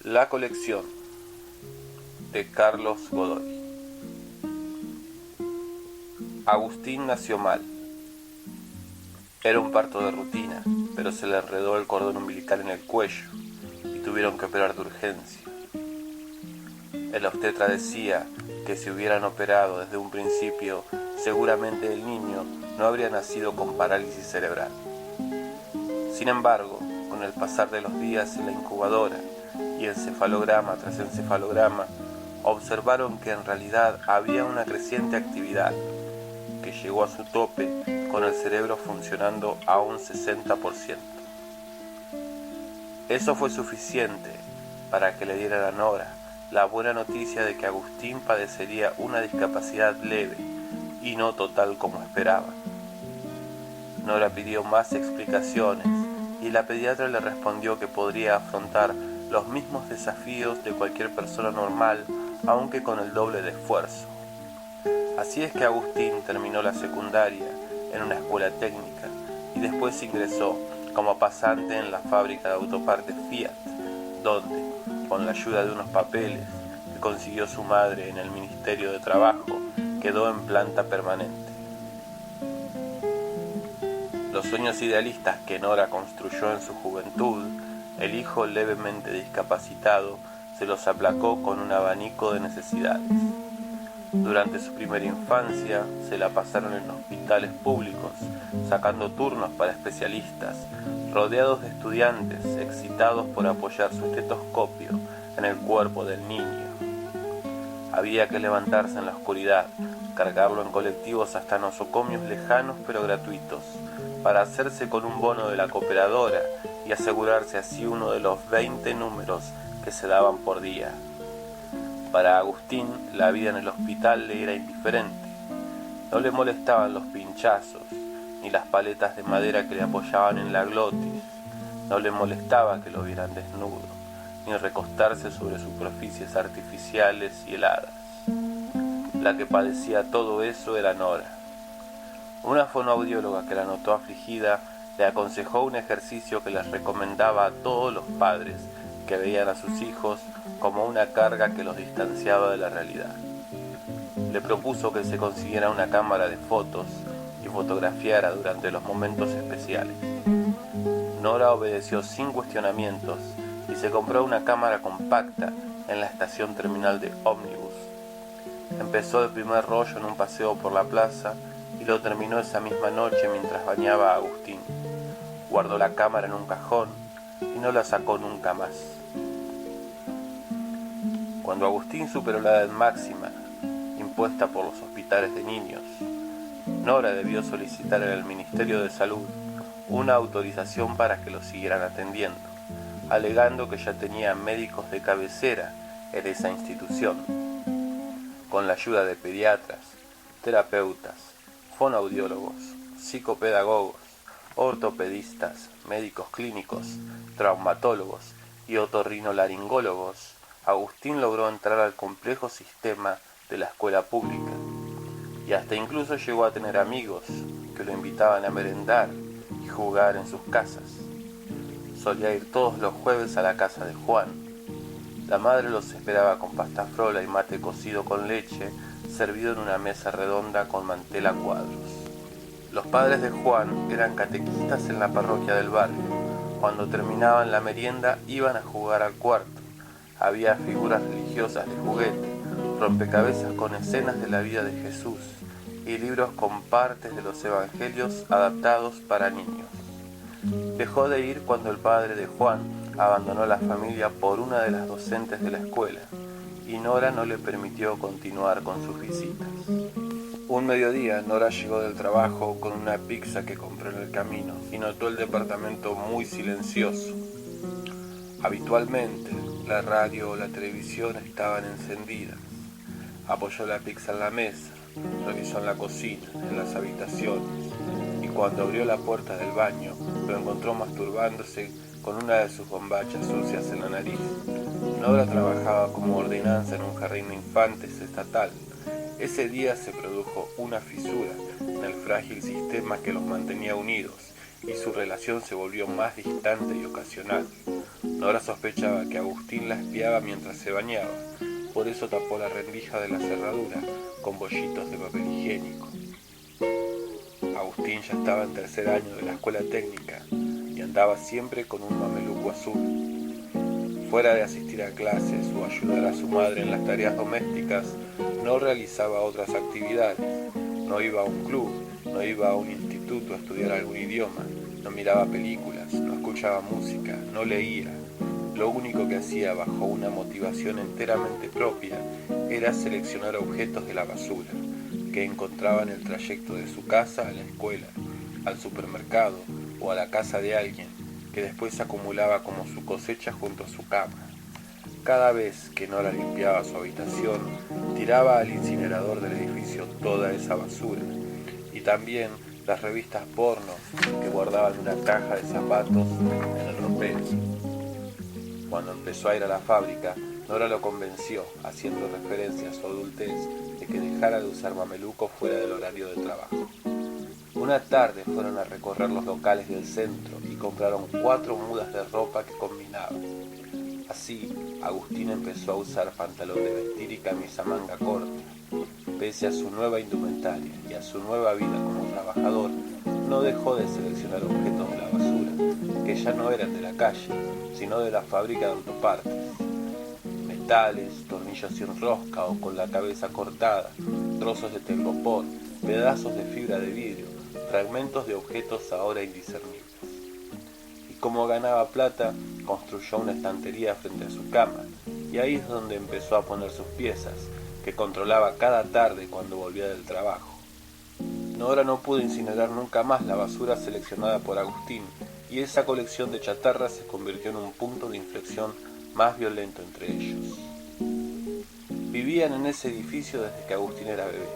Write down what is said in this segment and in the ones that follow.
La colección de Carlos Godoy. Agustín nació mal. Era un parto de rutina, pero se le enredó el cordón umbilical en el cuello y tuvieron que operar de urgencia. El obstetra decía que si hubieran operado desde un principio, seguramente el niño no habría nacido con parálisis cerebral. Sin embargo, con el pasar de los días en la incubadora y encefalograma tras encefalograma, observaron que en realidad había una creciente actividad que llegó a su tope con el cerebro funcionando a un 60%. Eso fue suficiente para que le dieran a Nora la buena noticia de que Agustín padecería una discapacidad leve y no total como esperaba. Nora pidió más explicaciones y la pediatra le respondió que podría afrontar los mismos desafíos de cualquier persona normal, aunque con el doble de esfuerzo. Así es que Agustín terminó la secundaria en una escuela técnica y después ingresó como pasante en la fábrica de autopartes Fiat, donde, con la ayuda de unos papeles que consiguió su madre en el Ministerio de Trabajo, quedó en planta permanente. Los sueños idealistas que Nora construyó en su juventud, el hijo levemente discapacitado se los aplacó con un abanico de necesidades. Durante su primera infancia se la pasaron en hospitales públicos, sacando turnos para especialistas, rodeados de estudiantes excitados por apoyar su estetoscopio en el cuerpo del niño. Había que levantarse en la oscuridad, cargarlo en colectivos hasta nosocomios lejanos pero gratuitos, para hacerse con un bono de la cooperadora y asegurarse así uno de los 20 números que se daban por día. Para Agustín, la vida en el hospital le era indiferente. No le molestaban los pinchazos, ni las paletas de madera que le apoyaban en la glotis. No le molestaba que lo vieran desnudo, ni recostarse sobre superficies artificiales y heladas. La que padecía todo eso era Nora. Una fonoaudióloga que la notó afligida le aconsejó un ejercicio que les recomendaba a todos los padres que veían a sus hijos como una carga que los distanciaba de la realidad. Le propuso que se consiguiera una cámara de fotos y fotografiara durante los momentos especiales. Nora obedeció sin cuestionamientos y se compró una cámara compacta en la estación terminal de ómnibus. Empezó el primer rollo en un paseo por la plaza y lo terminó esa misma noche mientras bañaba a Agustín. Guardó la cámara en un cajón y no la sacó nunca más. Cuando Agustín superó la edad máxima, impuesta por los hospitales de niños, Nora debió solicitar en el Ministerio de Salud una autorización para que lo siguieran atendiendo, alegando que ya tenía médicos de cabecera en esa institución. Con la ayuda de pediatras, terapeutas, fonoaudiólogos, psicopedagogos, ortopedistas, médicos clínicos, traumatólogos y otorrinolaringólogos, Agustín logró entrar al complejo sistema de la escuela pública y hasta incluso llegó a tener amigos que lo invitaban a merendar y jugar en sus casas. Solía ir todos los jueves a la casa de Juan. La madre los esperaba con pasta frola y mate cocido con leche, servido en una mesa redonda con mantel a cuadros. Los padres de Juan eran catequistas en la parroquia del barrio. Cuando terminaban la merienda iban a jugar al cuarto. Había figuras religiosas de juguete, rompecabezas con escenas de la vida de Jesús y libros con partes de los evangelios adaptados para niños. Dejó de ir cuando el padre de Juan abandonó la familia por una de las docentes de la escuela y Nora no le permitió continuar con sus visitas. Un mediodía Nora llegó del trabajo con una pizza que compró en el camino y notó el departamento muy silencioso. Habitualmente la radio o la televisión estaban encendidas. Apoyó la pizza en la mesa, revisó en la cocina, en las habitaciones y cuando abrió la puerta del baño lo encontró masturbándose con una de sus bombachas sucias en la nariz. Nora trabajaba como ordenanza en un jardín de infantes estatal. Ese día se produjo una fisura en el frágil sistema que los mantenía unidos y su relación se volvió más distante y ocasional. Nora sospechaba que Agustín la espiaba mientras se bañaba, por eso tapó la rendija de la cerradura con bollitos de papel higiénico. Agustín ya estaba en tercer año de la escuela técnica y andaba siempre con un mameluco azul. Fuera de asistir a clases o ayudar a su madre en las tareas domésticas, no realizaba otras actividades. No iba a un club, no iba a un instituto a estudiar algún idioma, no miraba películas, no escuchaba música, no leía. Lo único que hacía bajo una motivación enteramente propia era seleccionar objetos de la basura que encontraba en el trayecto de su casa a la escuela, al supermercado o a la casa de alguien, que después acumulaba como su cosecha junto a su cama. Cada vez que Nora limpiaba su habitación, tiraba al incinerador del edificio toda esa basura, y también las revistas porno que guardaba en una caja de zapatos en el ropero. Cuando empezó a ir a la fábrica, Nora lo convenció, haciendo referencia a su adultez, de que dejara de usar mameluco fuera del horario de trabajo. Una tarde fueron a recorrer los locales del centro y compraron 4 mudas de ropa que combinaban. Así, Agustín empezó a usar pantalón de vestir y camisa manga corta. Pese a su nueva indumentaria y a su nueva vida como trabajador, no dejó de seleccionar objetos de la basura, que ya no eran de la calle, sino de la fábrica de autopartes. Metales, tornillos sin rosca o con la cabeza cortada, trozos de telgopor, pedazos de fibra de vidrio, fragmentos de objetos ahora indiscernibles. Y como ganaba plata, construyó una estantería frente a su cama, y ahí es donde empezó a poner sus piezas, que controlaba cada tarde cuando volvía del trabajo. Nora no pudo incinerar nunca más la basura seleccionada por Agustín, y esa colección de chatarra se convirtió en un punto de inflexión más violento entre ellos. Vivían en ese edificio desde que Agustín era bebé.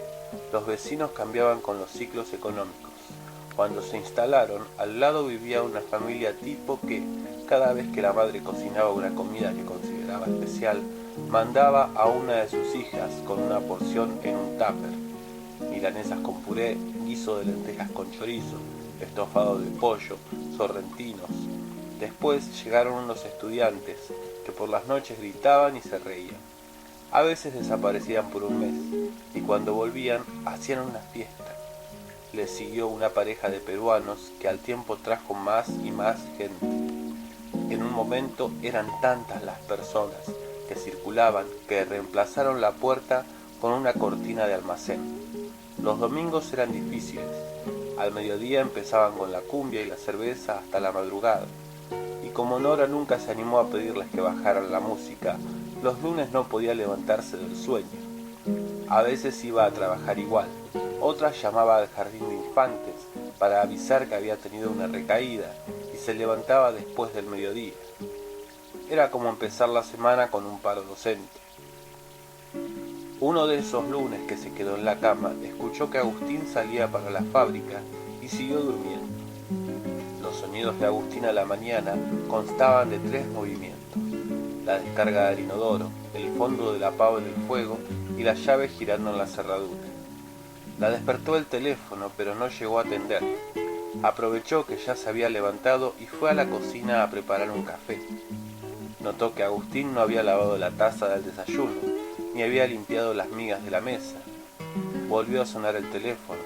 Los vecinos cambiaban con los ciclos económicos. Cuando se instalaron, al lado vivía una familia tipo que, cada vez que la madre cocinaba una comida que consideraba especial, mandaba a una de sus hijas con una porción en un tupper. Milanesas con puré, guiso de lentejas con chorizo, estofado de pollo, sorrentinos. Después llegaron unos estudiantes que por las noches gritaban y se reían. A veces desaparecían por un mes y cuando volvían hacían una fiesta. Les siguió una pareja de peruanos que al tiempo trajo más y más gente. En un momento eran tantas las personas que circulaban que reemplazaron la puerta con una cortina de almacén. Los domingos eran difíciles. Al mediodía empezaban con la cumbia y la cerveza hasta la madrugada. Y como Nora nunca se animó a pedirles que bajaran la música, los lunes no podía levantarse del sueño. A veces iba a trabajar igual. Otras llamaba al jardín de infantes para avisar que había tenido una recaída y se levantaba después del mediodía. Era como empezar la semana con un paro docente. Uno de esos lunes que se quedó en la cama, escuchó que Agustín salía para la fábrica y siguió durmiendo. Los sonidos de Agustín a la mañana constaban de 3 movimientos: la descarga del inodoro, el fondo de la pava en el fuego y la llave girando en la cerradura. La despertó el teléfono, pero no llegó a atender. Aprovechó que ya se había levantado y fue a la cocina a preparar un café. Notó que Agustín no había lavado la taza del desayuno, ni había limpiado las migas de la mesa. Volvió a sonar el teléfono.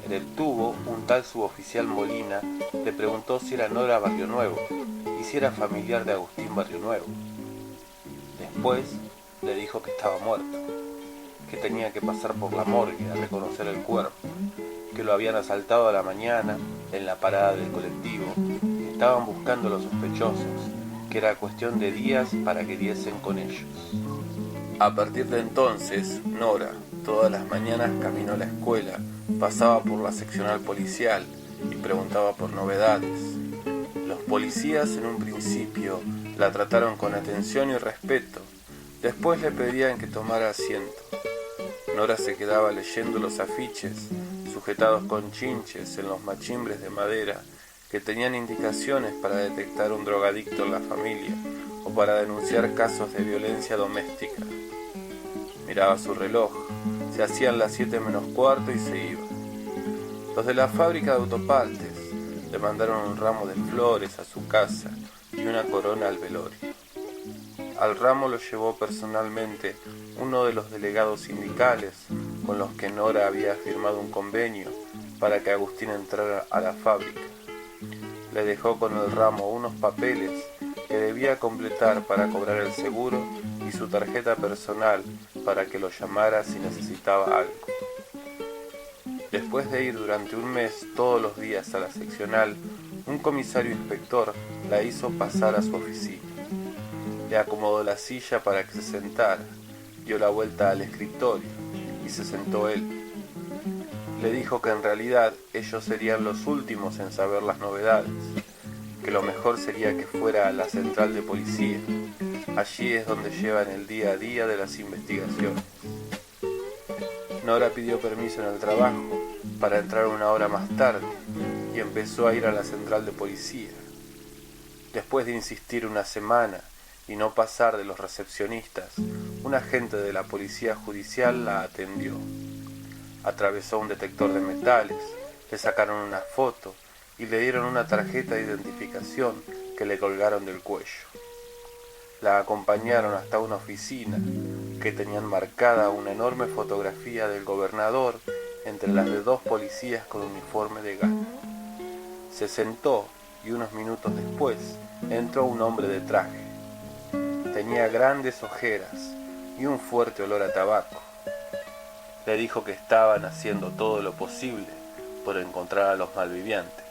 En el tubo, un tal suboficial Molina le preguntó si era Nora Barrio Nuevo y si era familiar de Agustín Barrio Nuevo. Después le dijo que estaba muerto, que tenía que pasar por la morgue a reconocer el cuerpo, que lo habían asaltado a la mañana en la parada del colectivo, que estaban buscando a los sospechosos, que era cuestión de días para que diesen con ellos. A partir de entonces, Nora, todas las mañanas camino a la escuela, pasaba por la seccional policial y preguntaba por novedades. Los policías en un principio la trataron con atención y respeto, después le pedían que tomara asiento. Nora se quedaba leyendo los afiches, sujetados con chinches en los machimbres de madera, que tenían indicaciones para detectar un drogadicto en la familia o para denunciar casos de violencia doméstica. Miraba su reloj, se hacían las 7 menos cuarto y se iba. Los de la fábrica de autopartes le mandaron un ramo de flores a su casa y y una corona al velorio. Al ramo lo llevó personalmente uno de los delegados sindicales con los que Nora había firmado un convenio para que Agustín entrara a la fábrica. Le dejó con el ramo unos papeles que debía completar para cobrar el seguro y su tarjeta personal para que lo llamara si necesitaba algo. Después de ir durante un mes todos los días a la seccional, un comisario inspector la hizo pasar a su oficina. Le acomodó la silla para que se sentara, dio la vuelta al escritorio y se sentó él. Le dijo que en realidad ellos serían los últimos en saber las novedades, que lo mejor sería que fuera a la central de policía. Allí es donde llevan el día a día de las investigaciones. Nora pidió permiso en el trabajo para entrar una hora más tarde y empezó a ir a la central de policía. Después de insistir una semana y no pasar de los recepcionistas, un agente de la policía judicial la atendió. Atravesó un detector de metales, le sacaron una foto y le dieron una tarjeta de identificación que le colgaron del cuello. La acompañaron hasta una oficina que tenían marcada una enorme fotografía del gobernador entre las de dos policías con uniforme de gala. Se sentó y unos minutos después entró un hombre de traje. Tenía grandes ojeras y un fuerte olor a tabaco. Le dijo que estaban haciendo todo lo posible por encontrar a los malvivientes.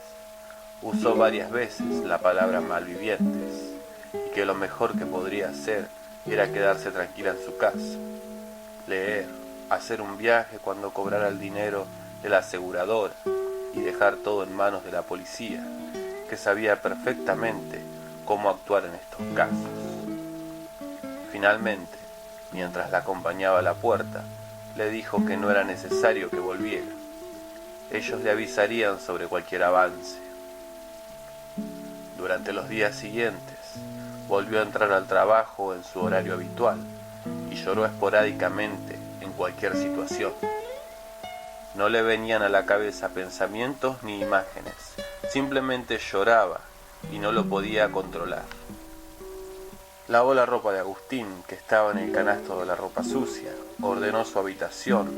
Usó varias veces la palabra malvivientes y que lo mejor que podría hacer era quedarse tranquila en su casa, leer, hacer un viaje cuando cobrara el dinero de la aseguradora y dejar todo en manos de la policía, que sabía perfectamente cómo actuar en estos casos. Finalmente, mientras la acompañaba a la puerta, le dijo que no era necesario que volviera. Ellos le avisarían sobre cualquier avance. Durante los días siguientes, volvió a entrar al trabajo en su horario habitual y lloró esporádicamente en cualquier situación. No le venían a la cabeza pensamientos ni imágenes, simplemente lloraba y no lo podía controlar. Lavó la ropa de Agustín, que estaba en el canasto de la ropa sucia, ordenó su habitación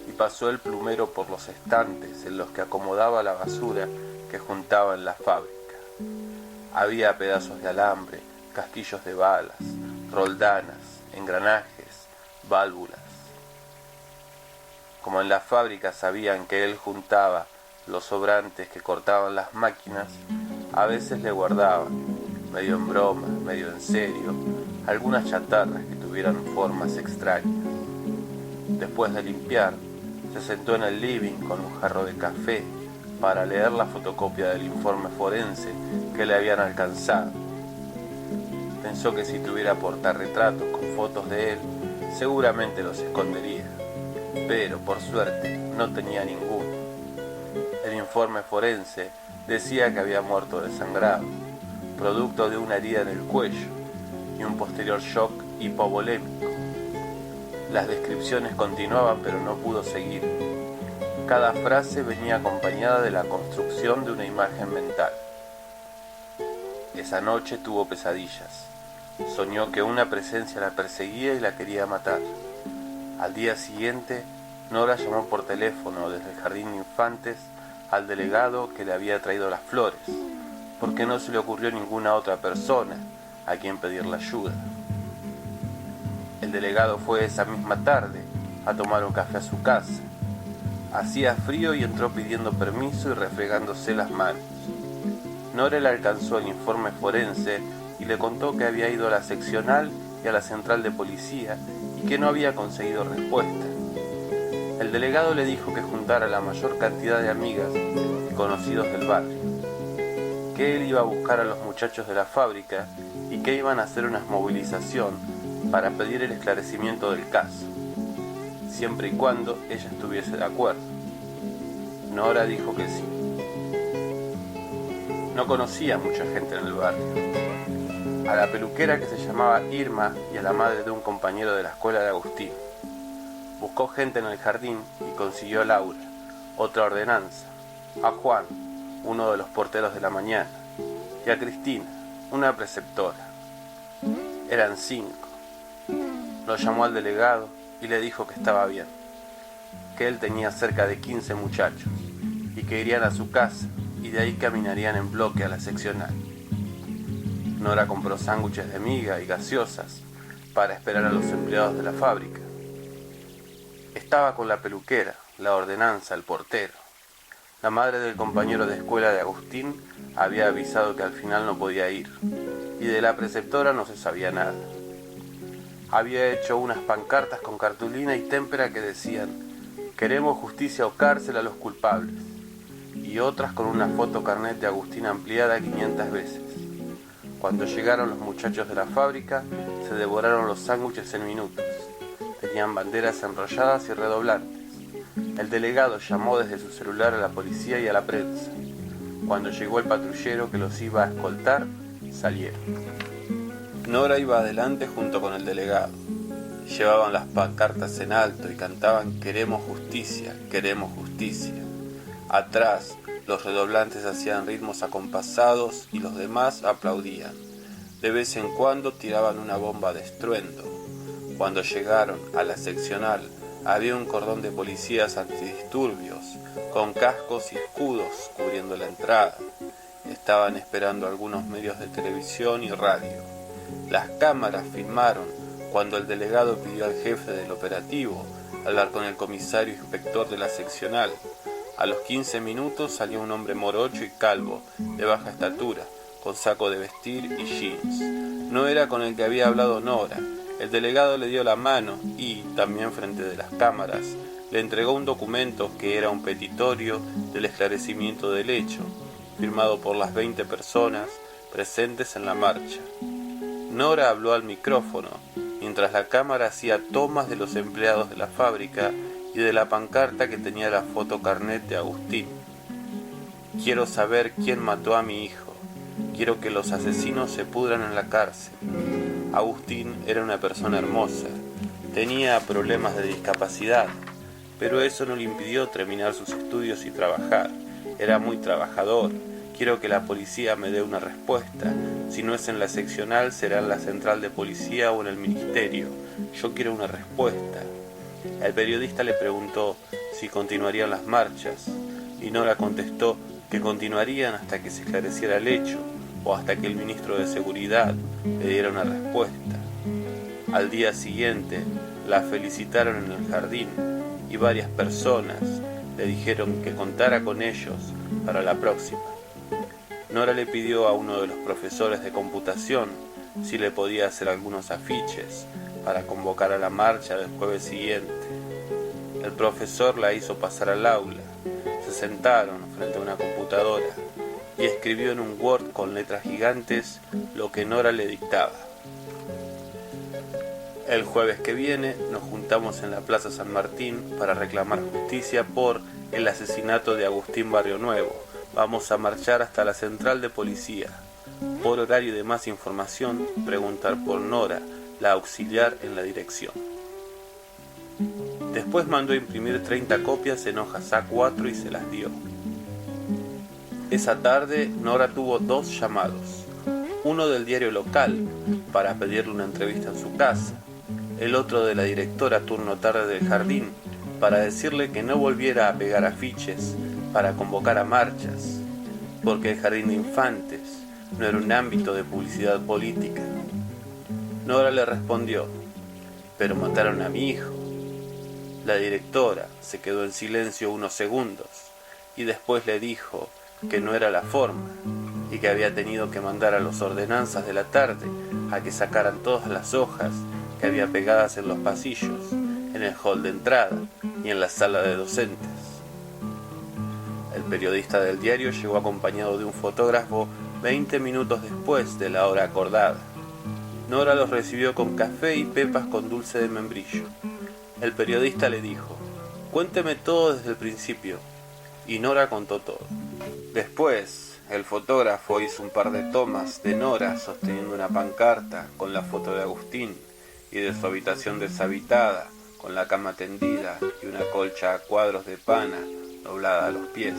y pasó el plumero por los estantes en los que acomodaba la basura que juntaba en la fábrica. Había pedazos de alambre, casquillos de balas, roldanas, engranajes, válvulas. Como en la fábrica sabían que él juntaba los sobrantes que cortaban las máquinas, a veces le guardaban, medio en broma, medio en serio, algunas chatarras que tuvieran formas extrañas. Después de limpiar, se sentó en el living con un jarro de café para leer la fotocopia del informe forense que le habían alcanzado. Pensó que si tuviera portarretratos con fotos de él, seguramente los escondería, pero por suerte no tenía ninguno. El informe forense decía que había muerto desangrado, producto de una herida en el cuello y un posterior shock hipovolémico. Las descripciones continuaban, pero no pudo seguir. Cada frase venía acompañada de la construcción de una imagen mental. Esa noche tuvo pesadillas. Soñó que una presencia la perseguía y la quería matar. Al día siguiente, Nora llamó por teléfono desde el jardín de infantes al delegado que le había traído las flores, porque no se le ocurrió ninguna otra persona a quien pedirle ayuda. El delegado fue esa misma tarde a tomar un café a su casa. Hacía frío y entró pidiendo permiso y refregándose las manos. Nora le alcanzó el informe forense y le contó que había ido a la seccional y a la central de policía y que no había conseguido respuesta. El delegado le dijo que juntara la mayor cantidad de amigas y conocidos del barrio, que él iba a buscar a los muchachos de la fábrica y que iban a hacer una movilización para pedir el esclarecimiento del caso, siempre y cuando ella estuviese de acuerdo. Nora dijo que sí. No conocía mucha gente en el barrio. A la peluquera que se llamaba Irma y a la madre de un compañero de la escuela de Agustín. Buscó gente en el jardín y consiguió a Laura, otra ordenanza, a Juan, uno de los porteros de la mañana, y a Cristina, una preceptora. Eran 5. Lo llamó al delegado y le dijo que estaba bien, que él tenía cerca de 15 muchachos y que irían a su casa y de ahí caminarían en bloque a la seccional. Nora compró sándwiches de miga y gaseosas para esperar a los empleados de la fábrica. Estaba con la peluquera, la ordenanza, el portero. La madre del compañero de escuela de Agustín había avisado que al final no podía ir, y de la preceptora no se sabía nada. Había hecho unas pancartas con cartulina y témpera que decían: "Queremos justicia o cárcel a los culpables", y otras con una foto carnet de Agustín ampliada 500 veces. Cuando llegaron los muchachos de la fábrica, se devoraron los sándwiches en minutos. Tenían banderas enrolladas y redoblantes. El delegado llamó desde su celular a la policía y a la prensa. Cuando llegó el patrullero que los iba a escoltar, salieron. Nora iba adelante junto con el delegado. Llevaban las pancartas en alto y cantaban "Queremos justicia, queremos justicia". Atrás, los redoblantes hacían ritmos acompasados y los demás aplaudían. De vez en cuando tiraban una bomba de estruendo. Cuando llegaron a la seccional, había un cordón de policías antidisturbios, con cascos y escudos cubriendo la entrada. Estaban esperando algunos medios de televisión y radio. Las cámaras filmaron cuando el delegado pidió al jefe del operativo hablar con el comisario inspector de la seccional. A los 15 minutos salió un hombre morocho y calvo, de baja estatura, con saco de vestir y jeans. No era con el que había hablado Nora. El delegado le dio la mano y, también frente de las cámaras, le entregó un documento que era un petitorio del esclarecimiento del hecho, firmado por las 20 personas presentes en la marcha. Nora habló al micrófono, mientras la cámara hacía tomas de los empleados de la fábrica y de la pancarta que tenía la foto carnet de Agustín. "Quiero saber quién mató a mi hijo. Quiero que los asesinos se pudran en la cárcel". Agustín era una persona hermosa. Tenía problemas de discapacidad, pero eso no le impidió terminar sus estudios y trabajar. Era muy trabajador. Quiero que la policía me dé una respuesta. Si no es en la seccional, será en la central de policía o en el ministerio. Yo quiero una respuesta. El periodista le preguntó si continuarían las marchas, y Nora contestó que continuarían hasta que se esclareciera el hecho, o hasta que el ministro de Seguridad le diera una respuesta. Al día siguiente, la felicitaron en el jardín, y varias personas le dijeron que contara con ellos para la próxima. Nora le pidió a uno de los profesores de computación si le podía hacer algunos afiches para convocar a la marcha del jueves siguiente. El profesor la hizo pasar al aula. Se sentaron frente a una computadora y escribió en un Word con letras gigantes lo que Nora le dictaba. "El jueves que viene nos juntamos en la Plaza San Martín para reclamar justicia por el asesinato de Agustín Barrio Nuevo. Vamos a marchar hasta la central de policía. Por horario de más información, preguntar por Nora, la auxiliar en la dirección". Después mandó imprimir 30 copias en hojas A4 y se las dio. Esa tarde Nora tuvo 2 llamados, uno del diario local para pedirle una entrevista en su casa, el otro de la directora turno tarde del jardín para decirle que no volviera a pegar afiches para convocar a marchas, porque el jardín de infantes no era un ámbito de publicidad política. Nora le respondió: "Pero mataron a mi hijo". La directora se quedó en silencio unos segundos y después le dijo que no era la forma y que había tenido que mandar a los ordenanzas de la tarde a que sacaran todas las hojas que había pegadas en los pasillos, en el hall de entrada y en la sala de docentes. El periodista del diario llegó acompañado de un fotógrafo 20 minutos después de la hora acordada. Nora los recibió con café y pepas con dulce de membrillo. El periodista le dijo: "Cuénteme todo desde el principio", y Nora contó todo. Después, el fotógrafo hizo un par de tomas de Nora sosteniendo una pancarta con la foto de Agustín y de su habitación deshabitada, con la cama tendida y una colcha a cuadros de pana doblada a los pies.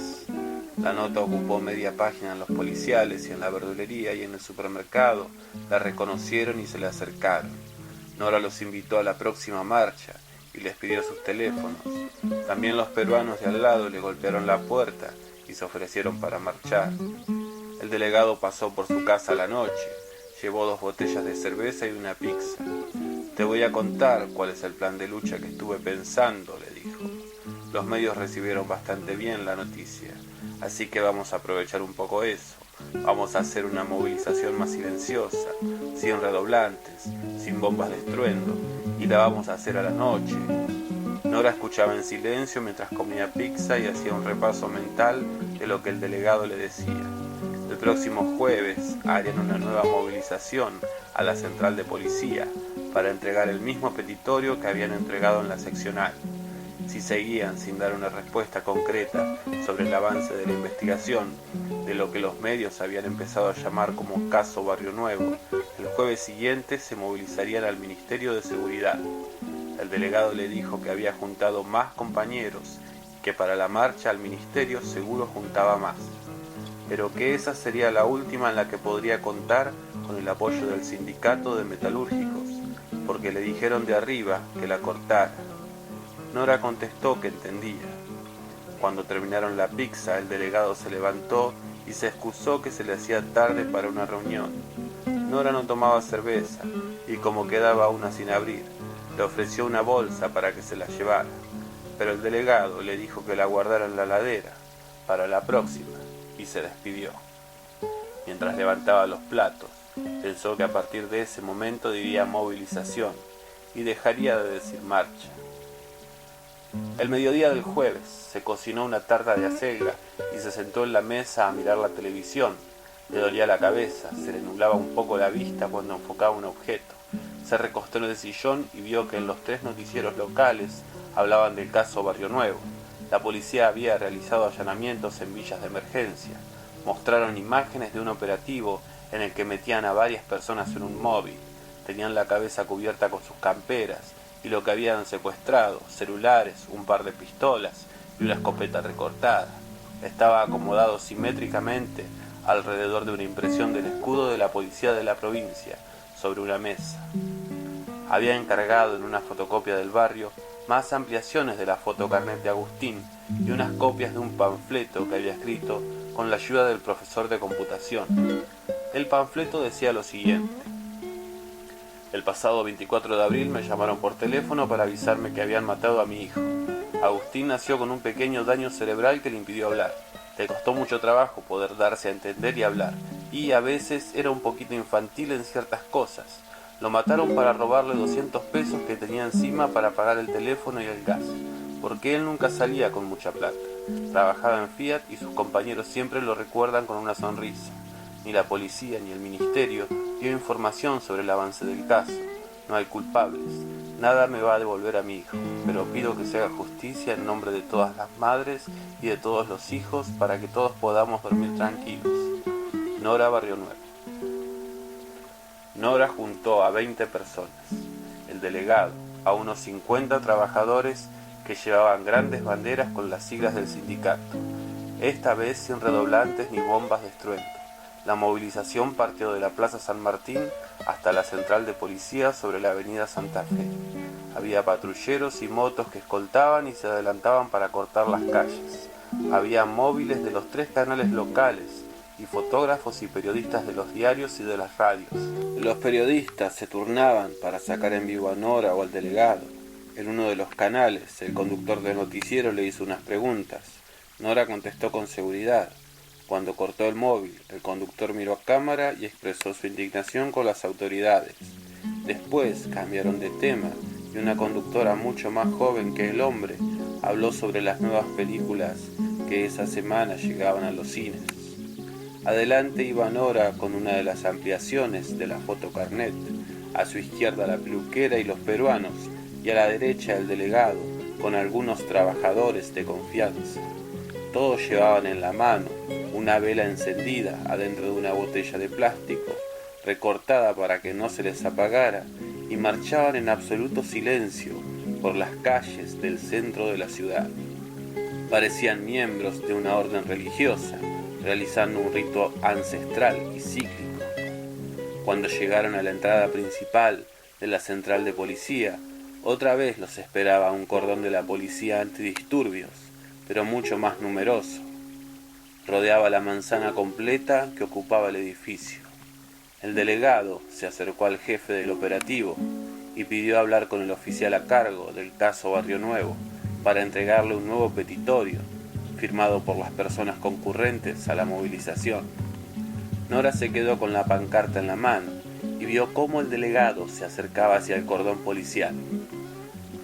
La nota ocupó media página en los policiales y en la verdulería y en el supermercado. La reconocieron y se le acercaron. Nora los invitó a la próxima marcha y les pidió sus teléfonos. También los peruanos de al lado le golpearon la puerta y se ofrecieron para marchar. El delegado pasó por su casa a la noche, llevó 2 botellas de cerveza y una pizza. Te voy a contar cuál es el plan de lucha que estuve pensando, le dijo. Los medios recibieron bastante bien la noticia, así que vamos a aprovechar un poco eso. Vamos a hacer una movilización más silenciosa, sin redoblantes, sin bombas de estruendo, y la vamos a hacer a la noche. Nora escuchaba en silencio mientras comía pizza y hacía un repaso mental de lo que el delegado le decía. El próximo jueves harían una nueva movilización a la central de policía para entregar el mismo petitorio que habían entregado en la seccional. Si seguían sin dar una respuesta concreta sobre el avance de la investigación, de lo que los medios habían empezado a llamar como caso Barrio Nuevo, el jueves siguiente se movilizarían al Ministerio de Seguridad. El delegado le dijo que había juntado más compañeros y que para la marcha al ministerio seguro juntaba más, pero que esa sería la última en la que podría contar con el apoyo del sindicato de metalúrgicos, porque le dijeron de arriba que la cortara. Nora contestó que entendía. Cuando terminaron la pizza, el delegado se levantó y se excusó que se le hacía tarde para una reunión. Nora no tomaba cerveza y como quedaba una sin abrir, le ofreció una bolsa para que se la llevara, pero el delegado le dijo que la guardara en la heladera para la próxima y se despidió. Mientras levantaba los platos, pensó que a partir de ese momento diría movilización y dejaría de decir marcha. El mediodía del jueves se cocinó una tarta de acelga y se sentó en la mesa a mirar la televisión. Le dolía la cabeza, se le nublaba un poco la vista cuando enfocaba un objeto. Se recostó en el sillón y vio que en los 3 noticieros locales hablaban del caso Barrio Nuevo. La policía había realizado allanamientos en villas de emergencia. Mostraron imágenes de un operativo en el que metían a varias personas en un móvil. Tenían la cabeza cubierta con sus camperas y lo que habían secuestrado, celulares, un par de pistolas y una escopeta recortada. Estaba acomodado simétricamente alrededor de una impresión del escudo de la policía de la provincia sobre una mesa. Había encargado en una fotocopia del barrio más ampliaciones de la fotocarnet de Agustín y unas copias de un panfleto que había escrito con la ayuda del profesor de computación. El panfleto decía lo siguiente: el pasado 24 de abril me llamaron por teléfono para avisarme que habían matado a mi hijo. Agustín nació con un pequeño daño cerebral que le impidió hablar. Le costó mucho trabajo poder darse a entender y hablar, y a veces era un poquito infantil en ciertas cosas. Lo mataron para robarle 200 pesos que tenía encima para pagar el teléfono y el gas, porque él nunca salía con mucha plata. Trabajaba en Fiat y sus compañeros siempre lo recuerdan con una sonrisa. Ni la policía ni el ministerio dio información sobre el avance del caso. No hay culpables. Nada me va a devolver a mi hijo, pero pido que se haga justicia en nombre de todas las madres y de todos los hijos para que todos podamos dormir tranquilos. Nora, Barrio Nuevo. Nora juntó a 20 personas, el delegado, a unos 50 trabajadores que llevaban grandes banderas con las siglas del sindicato, esta vez sin redoblantes ni bombas de estruendo. La movilización partió de la Plaza San Martín hasta la central de policía sobre la avenida Santa Fe. Había patrulleros y motos que escoltaban y se adelantaban para cortar las calles. Había móviles de los 3 canales locales y fotógrafos y periodistas de los diarios y de las radios. Los periodistas se turnaban para sacar en vivo a Nora o al delegado. En uno de los canales, el conductor del noticiero le hizo unas preguntas. Nora contestó con seguridad. Cuando cortó el móvil, el conductor miró a cámara y expresó su indignación con las autoridades. Después cambiaron de tema y una conductora mucho más joven que el hombre habló sobre las nuevas películas que esa semana llegaban a los cines. Adelante iba Nora con una de las ampliaciones de la fotocarnet, a su izquierda la peluquera y los peruanos, y a la derecha el delegado, con algunos trabajadores de confianza. Todos llevaban en la mano una vela encendida adentro de una botella de plástico, recortada para que no se les apagara, y marchaban en absoluto silencio por las calles del centro de la ciudad. Parecían miembros de una orden religiosa, realizando un rito ancestral y cíclico. Cuando llegaron a la entrada principal de la central de policía, otra vez los esperaba un cordón de la policía antidisturbios, pero mucho más numeroso. Rodeaba la manzana completa que ocupaba el edificio. El delegado se acercó al jefe del operativo y pidió hablar con el oficial a cargo del caso Barrio Nuevo para entregarle un nuevo petitorio firmado por las personas concurrentes a la movilización. Nora se quedó con la pancarta en la mano y vio cómo el delegado se acercaba hacia el cordón policial.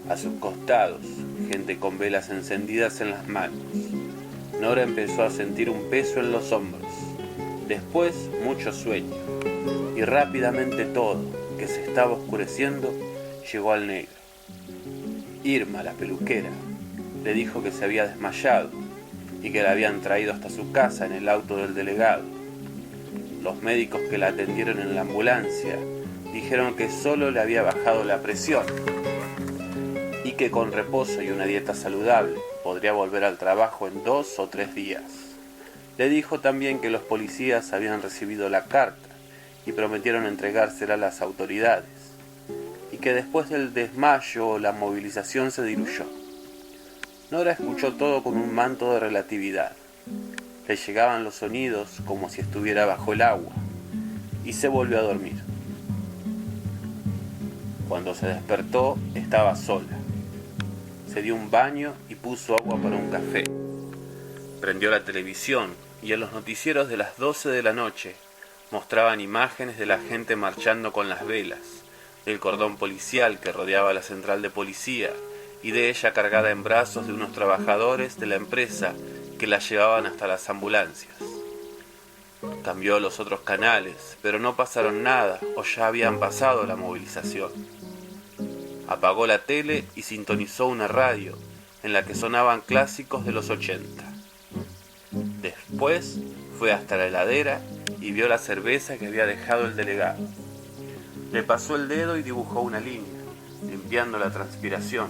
A sus costados, gente con velas encendidas en las manos. Nora empezó a sentir un peso en los hombros, después mucho sueño, y rápidamente todo, que se estaba oscureciendo, llegó al negro. Irma, la peluquera, le dijo que se había desmayado y que la habían traído hasta su casa en el auto del delegado. Los médicos que la atendieron en la ambulancia dijeron que solo le había bajado la presión y que con reposo y una dieta saludable podría volver al trabajo en 2 o 3 días. Le dijo también que los policías habían recibido la carta y prometieron entregársela a las autoridades, y que después del desmayo la movilización se diluyó. Nora escuchó todo con un manto de relatividad. Le llegaban los sonidos como si estuviera bajo el agua, y se volvió a dormir. Cuando se despertó, estaba sola. Se dio un baño y puso agua para un café. Prendió la televisión y en los noticieros de las 12 de la noche mostraban imágenes de la gente marchando con las velas, del cordón policial que rodeaba la central de policía y de ella cargada en brazos de unos trabajadores de la empresa que la llevaban hasta las ambulancias. Cambió los otros canales, pero no pasaron nada o ya habían pasado la movilización. Apagó la tele y sintonizó una radio en la que sonaban clásicos de los 80. Después fue hasta la heladera y vio la cerveza que había dejado el delegado. Le pasó el dedo y dibujó una línea, limpiando la transpiración.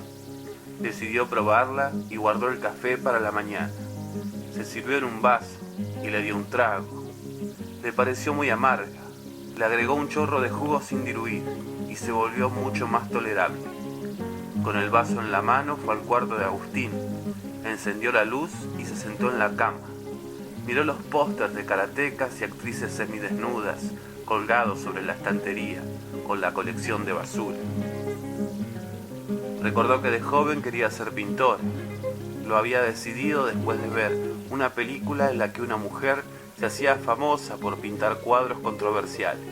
Decidió probarla y guardó el café para la mañana. Se sirvió en un vaso y le dio un trago. Le pareció muy amarga. Le agregó un chorro de jugo sin diluir y se volvió mucho más tolerable. Con el vaso en la mano fue al cuarto de Agustín, encendió la luz y se sentó en la cama. Miró los pósters de karatecas y actrices semidesnudas colgados sobre la estantería con la colección de basura. Recordó que de joven quería ser pintor. Lo había decidido después de ver una película en la que una mujer se hacía famosa por pintar cuadros controversiales.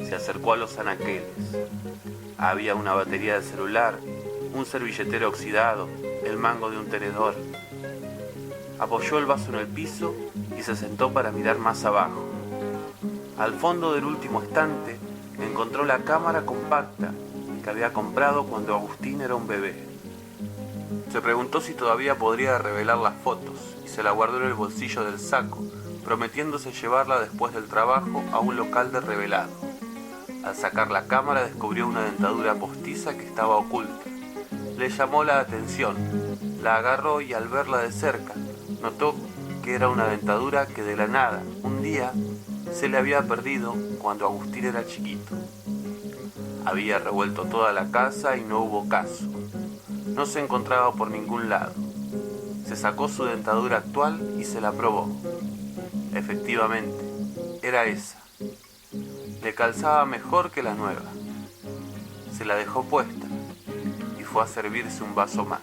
Se acercó a los anaqueles. Había una batería de celular, un servilletero oxidado, el mango de un tenedor. Apoyó el vaso en el piso y se sentó para mirar más abajo. Al fondo del último estante encontró la cámara compacta que había comprado cuando Agustín era un bebé. Se preguntó si todavía podría revelar las fotos y se la guardó en el bolsillo del saco, prometiéndose llevarla después del trabajo a un local de revelado. Al sacar la cámara descubrió una dentadura postiza que estaba oculta. Le llamó la atención, la agarró y al verla de cerca notó que era una dentadura que de la nada, un día, se le había perdido cuando Agustín era chiquito. Había revuelto toda la casa y no hubo caso. No se encontraba por ningún lado. Se sacó su dentadura actual y se la probó. Efectivamente, era esa. Le calzaba mejor que la nueva. Se la dejó puesta y fue a servirse un vaso más.